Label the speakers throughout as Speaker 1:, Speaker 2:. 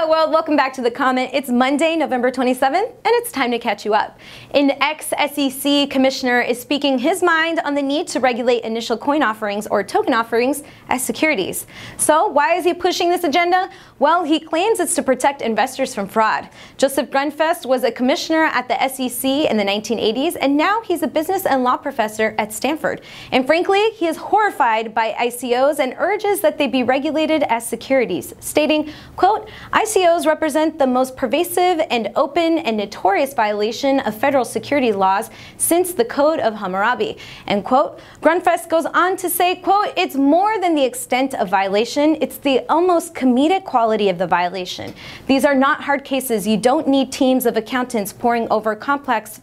Speaker 1: Hello world, welcome back to The Comment. It's Monday, November 27th, and it's time to catch you up. An ex-SEC commissioner is speaking his mind on the need to regulate initial coin offerings or token offerings as securities. So why is he pushing this agenda? Well, he claims it's to protect investors from fraud. Joseph Grunfest was a commissioner at the SEC in the 1980s, and now he's a business and law professor at Stanford. And frankly, he is horrified by ICOs and urges that they be regulated as securities, stating, quote, ICOs represent the most pervasive and open and notorious violation of federal securities laws since the Code of Hammurabi, end quote. Grunfest goes on to say, quote, it's more than the extent of violation, it's the almost comedic quality of the violation. These are not hard cases. You don't need teams of accountants poring over complex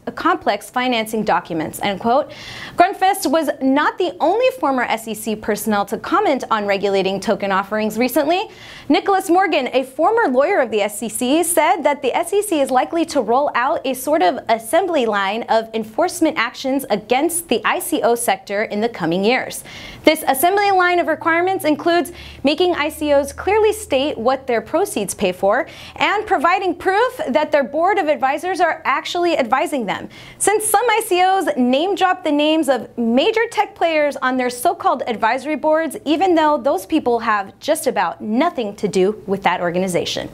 Speaker 1: financing documents, end quote. Grunfest was not the only former SEC personnel to comment on regulating token offerings recently. Nicholas Morgan, a former lawyer of the SEC, said that the SEC is likely to roll out a sort of assembly line of enforcement actions against the ICO sector in the coming years. This assembly line of requirements includes making ICOs clearly state what their proceeds pay for and providing proof that their board of advisors are actually advising them. Since some ICOs name drop the names of major tech players on their so-called advisory boards, even though those people have just about nothing to do with that organization.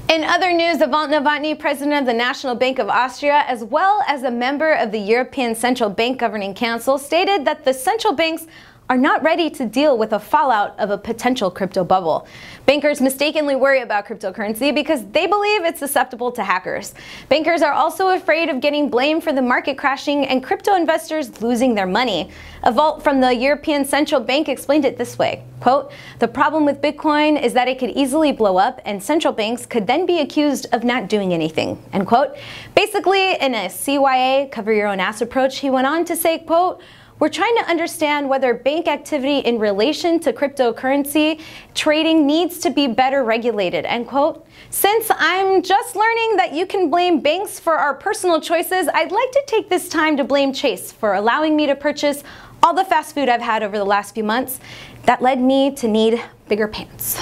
Speaker 1: In other news, Ewald Nowotny, president of the National Bank of Austria, as well as a member of the European Central Bank Governing Council, stated that the central banks are not ready to deal with the fallout of a potential crypto bubble. Bankers mistakenly worry about cryptocurrency because they believe it's susceptible to hackers. Bankers are also afraid of getting blamed for the market crashing and crypto investors losing their money. A vault from the European Central Bank explained it this way, quote, the problem with Bitcoin is that it could easily blow up and central banks could then be accused of not doing anything, end quote. Basically, in a CYA, cover your own ass approach, he went on to say, quote, we're trying to understand whether bank activity in relation to cryptocurrency trading needs to be better regulated, end quote. Since I'm just learning that you can blame banks for our personal choices, I'd like to take this time to blame Chase for allowing me to purchase all the fast food I've had over the last few months. That led me to need bigger pants.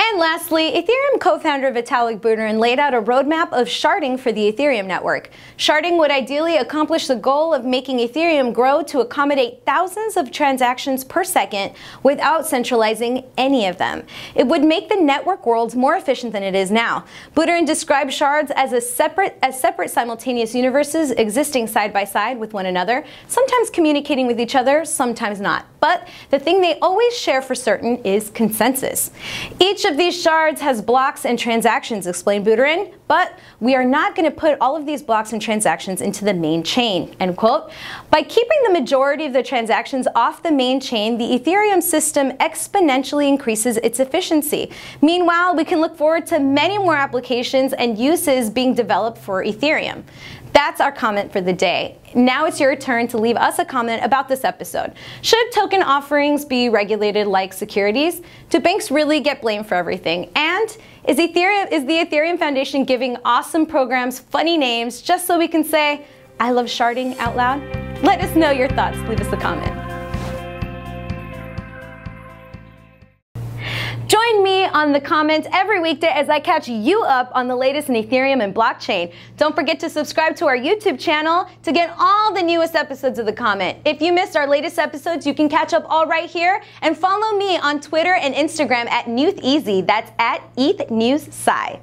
Speaker 1: And lastly, Ethereum co-founder Vitalik Buterin laid out a roadmap of sharding for the Ethereum network. Sharding would ideally accomplish the goal of making Ethereum grow to accommodate thousands of transactions per second without centralizing any of them. It would make the network worlds more efficient than it is now. Buterin described shards as separate simultaneous universes existing side by side with one another, sometimes communicating with each other, sometimes not. But the thing they always share for certain is consensus. Each of these shards has blocks and transactions, explained Buterin, but we are not going to put all of these blocks and transactions into the main chain, end quote. By keeping the majority of the transactions off the main chain, the Ethereum system exponentially increases its efficiency. Meanwhile, we can look forward to many more applications and uses being developed for Ethereum. That's our comment for the day. Now it's your turn to leave us a comment about this episode. Should token offerings be regulated like securities? Do banks really get blamed for everything? And is the Ethereum Foundation giving awesome programs funny names just so we can say, I love sharding out loud? Let us know your thoughts. Leave us a comment. Join me on The Comment every weekday as I catch you up on the latest in Ethereum and blockchain. Don't forget to subscribe to our YouTube channel to get all the newest episodes of The Comment. If you missed our latest episodes, you can catch up all right here, and follow me on Twitter and Instagram at NewthEasy. That's at ETHNews Sy.